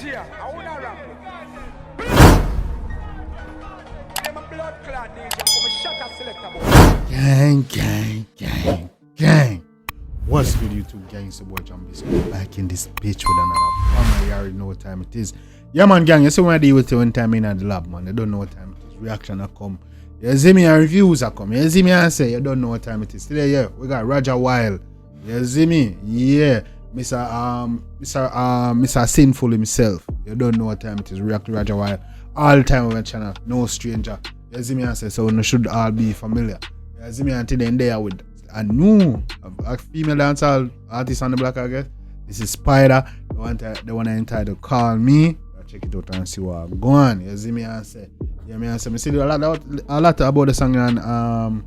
DJ, I wanna rap. I'm a blood clot DJ, I'm a shutter selector boy. Gang. What's good, YouTube gang? It's the boy Jambisco back in this bitch with another banger. You already know what time it is. Yeah, man, gang. You see when I deal with it one time in the lab, man. You don't know what time it is. Reaction are come. You see me and reviews are come. You see me and say you don't know what time it is. Today, yeah, we got RajahWild. You see me? Yeah. Mr. Sinful himself. You don't know what time it is. React to RajahWild all the time on my channel. No stranger. You see me and say so we should all be familiar. You see me until then there with a new female dancehall artist on the block, I guess. This is Spida. The one entitled Call Me. I'll check it out and see what I'm going. You see me and say. Yeah, me and say. I see a lot about the song on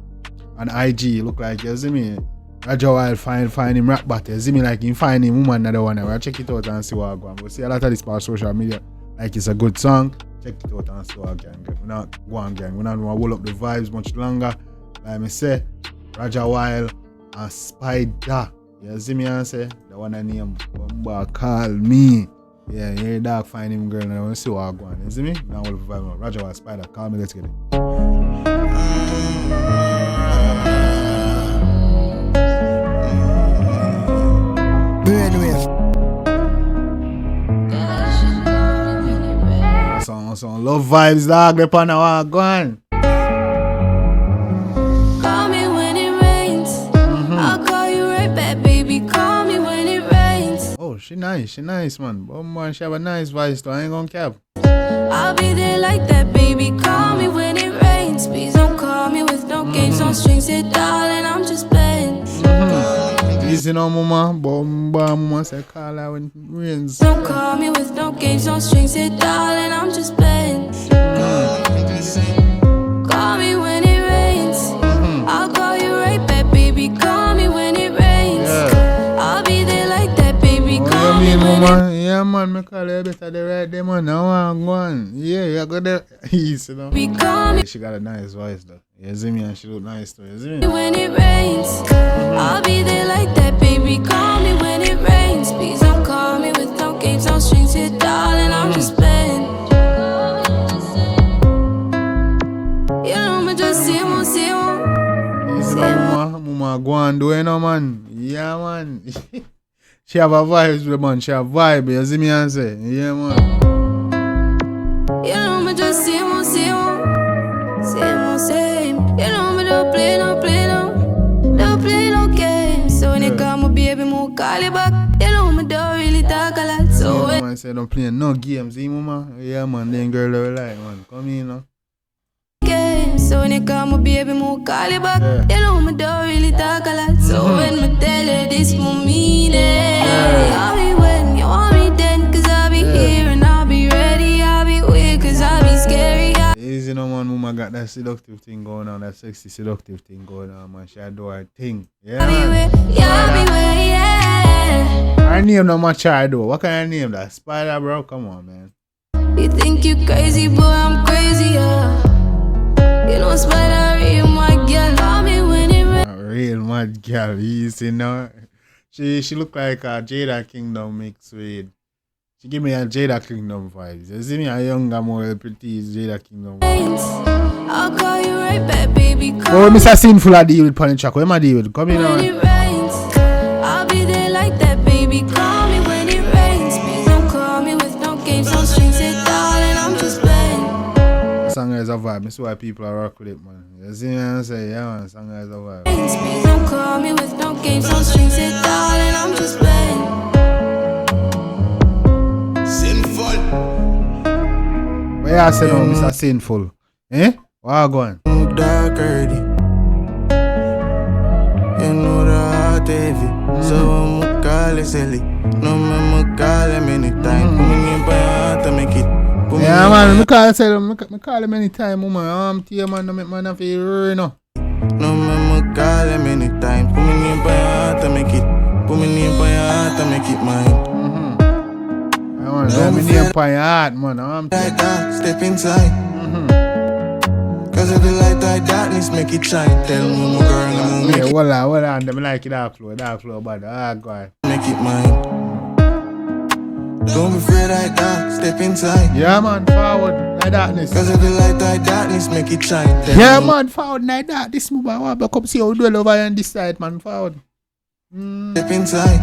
IG. Look like, you see me. RajahWild find him rap battle. You see me like him find him woman another one. I'll check it out and see what I'm going. We see a lot of this part social media. Like it's a good song. Check it out and see what I'm going. We're not going gang. We're not going to hold up the vibes much longer. Like me say. RajahWild and Spida. You see me and say the one I name Call Me. Yeah, you dog find him girl and I want to see what I'm going. You see me? Now we'll provide more. RajahWild, Spida, Call Me, let's get it. Some love vibes dog up on our gun. She nice, man. Oh man, she have a nice voice, though. I ain't gonna cap. I'll be there like that, baby. Call me when it rains. Please don't call me with no games, no strings. Hey, darling, I'm just playing. Easy no, mama. Bomba, mama. Say call her when it rains. Don't call me with no games, no strings. Hey, darling, I'm just playing. Call me when it rains. I'll call you right back, baby. Call me when it rains. I'll be there like that, baby. Call me when it. Yeah, man, me call you better the right day, man. Now I'm going. Yeah, you got there. Easy, you know. She got a nice voice, though. You see me, and she look nice, too. You see me? When it rains, I'll be there like that, baby. Call me when it rains. Please don't call me with no games, no strings. Here, darling, I'm just playing. You know me, just see one. Easy, mama, go and do it, no, man. Yeah, man. She have a vibe, man. She have vibe. You see me and say, yeah, man. You know me just same. You know me don't play no games. So when you come, my baby, mo call you back. You know me don't really talk a lot. So when I say don't play no games, see, mama. Yeah, man. Then girl, they like, man. Come in, no. So when you come, my baby, mo call you back. You know me don't really talk a lot. So when me tell you this, mo mean it. I'll be when you want me then, cause I'll be here and I'll be ready. I'll be weird, cause I'll be scary. Easy, no, man. Mama got that seductive thing going on, that sexy seductive thing going on, man. She do her thing. Yeah, man. I'll be where, yeah. Her name no much I do. What kind of name that? Spida, bro? Come on, man. You think you crazy, boy, I'm crazy, yeah. You know, Spida, real mad girl. Call me when it rains. Real mad girl, easy, no. She look like a Jada Kingdom mixed with. She give me a Jada Kingdom vibes. You see me a younger, more pretty Jada Kingdom vibes. I'll call you right back, baby. Oh, Mr. Sinful I deal with Pony Chuck. What am I deal with? Come in now. When it rains, I'll be there like that, baby. Call me when it rains. Please don't call me with no games, no strings. Hey, darling, I'm just playing. Song is a vibe. That's why people are rock with it, man. You see me and say, yeah, man, song is a vibe. Please don't call me with no games, no strings. Hey, darling, I'm just playing. Where you say no, Mr. Sinful? Eh? Where you going? Dark early. You know the heart heavy. So I'm call it silly. No man call him anytime. Put me in by heart to make it. Yeah, man, I call him anytime, woman. I'm here, man, no make man have to worry, no. No man call him anytime. Put me in by heart to make it. Put me in by heart to make it mine. Let me name by your heart, man. I'm like that, step inside. Cause of the light like darkness make it shine. Tell me, my girl, I'm gonna make it. Hold on. Them like it dark flow, bad. Ah, God. Make it mine. Don't be afraid like that, step inside. Yeah, man, forward like darkness. Cause if the light like darkness, make it shine. Yeah, man, forward like that. This move, I want to come see how we do it over here on this side, man, forward. Step inside.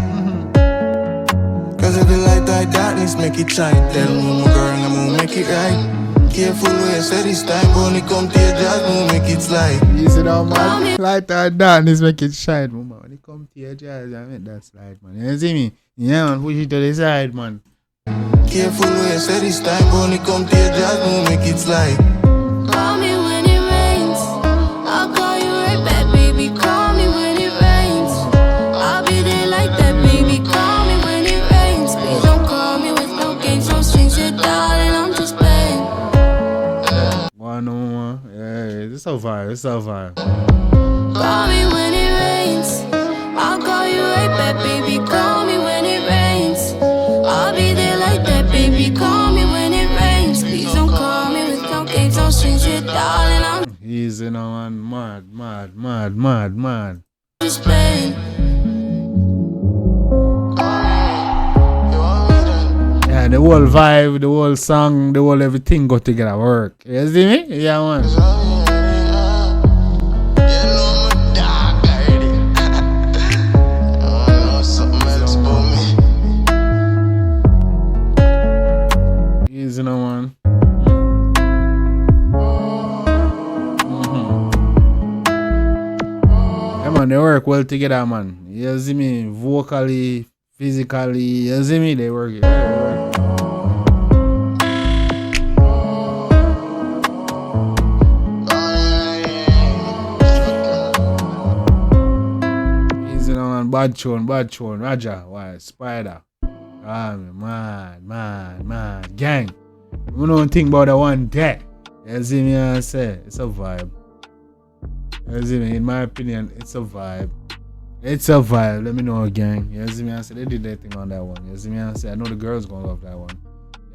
Cause if the light like darkness, make it shine. Tell me, my girl, I'm gonna make it right. Careful where you say this time, only come to your jazz, gonna make it slide. Easy now, man. Light like darkness, make it shine, man. When you come to your jazz, I make that slide, man. You see me? Yeah, man, push it to the side, man. Careful where you say this time, only come to your jazz, gonna make it slide. Call me when it rains. I'll call you right back, baby. Call me when it rains. I'll be there like that, baby. Call me when it rains. Please don't call me with no games, no strings, yeah, darling. I'm just playing. One more. Yeah, it's so vibe. It's so vibe. Call me when it rains. I'll call you right back, baby. Call me when it rains. I'll be there like that, baby. Call me when it rains. Please don't call me with no games, no strings, yeah, darling. I'm Easy now, man. Mad. just playing. Yeah, the whole vibe, the whole song, the whole everything go together work. You see me? Yeah, man. Easy now, man. Yeah, man, they work well together, man. You see me? Vocally, physically, you see me? They work. Easy now, man. Bad tune. Raja, why? Spida. Man. Gang. We don't think about the one there. You see me? I say it's a vibe. You see me? In my opinion, it's a vibe. Let me know, gang. You see me? I say they did that thing on that one. You see me? I say I know the girls gonna love that one.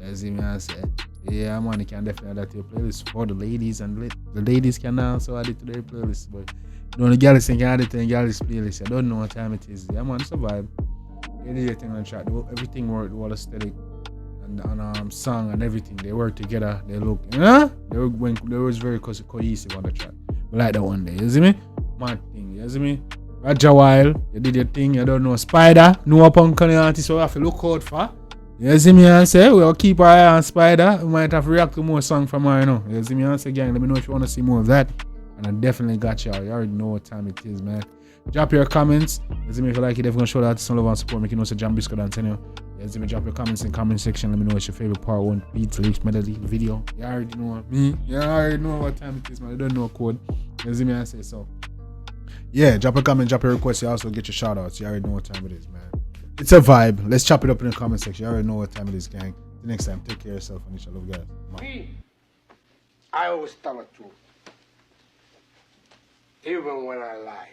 You see me? I say yeah, man. You can definitely add that to your playlist for the ladies, and the ladies can also add it to their playlist. But you know the girls can add it to the girls' playlist. I don't know what time it is. Yeah, man. It's a vibe. They did everything on the track. Everything worked. The whole aesthetic and song and everything. They work together. They look, they was very cohesive on the track. We like that one day. You see me? Mad thing. You see me? RajahWild, you did your thing. You don't know Spida. No upcoming artist. So we have to look out for. You see me? I say we'll keep our eye on Spida. We might have to react to more songs from her. You see me? I say, gang, let me know if you want to see more of that. And I definitely got y'all. You already know what time it is, man. Drop your comments. You see me? If you like it, if you're going to show that some love and support, make you know it's a Jambisco done tell you. You see me? Drop your comments in the comment section. Let me know what's your favorite part, one beat, lyrics, melody, video. You already know me. You already know what time it is, man. You don't know code. You see me? I say so. Yeah, drop a comment, drop your request. You also get your shout outs. You already know what time it is, man. It's a vibe. Let's chop it up in the comment section. You already know what time it is, gang. The next time, take care of yourself and each other. Love, guys. Me, I always tell the truth. Even when I lie.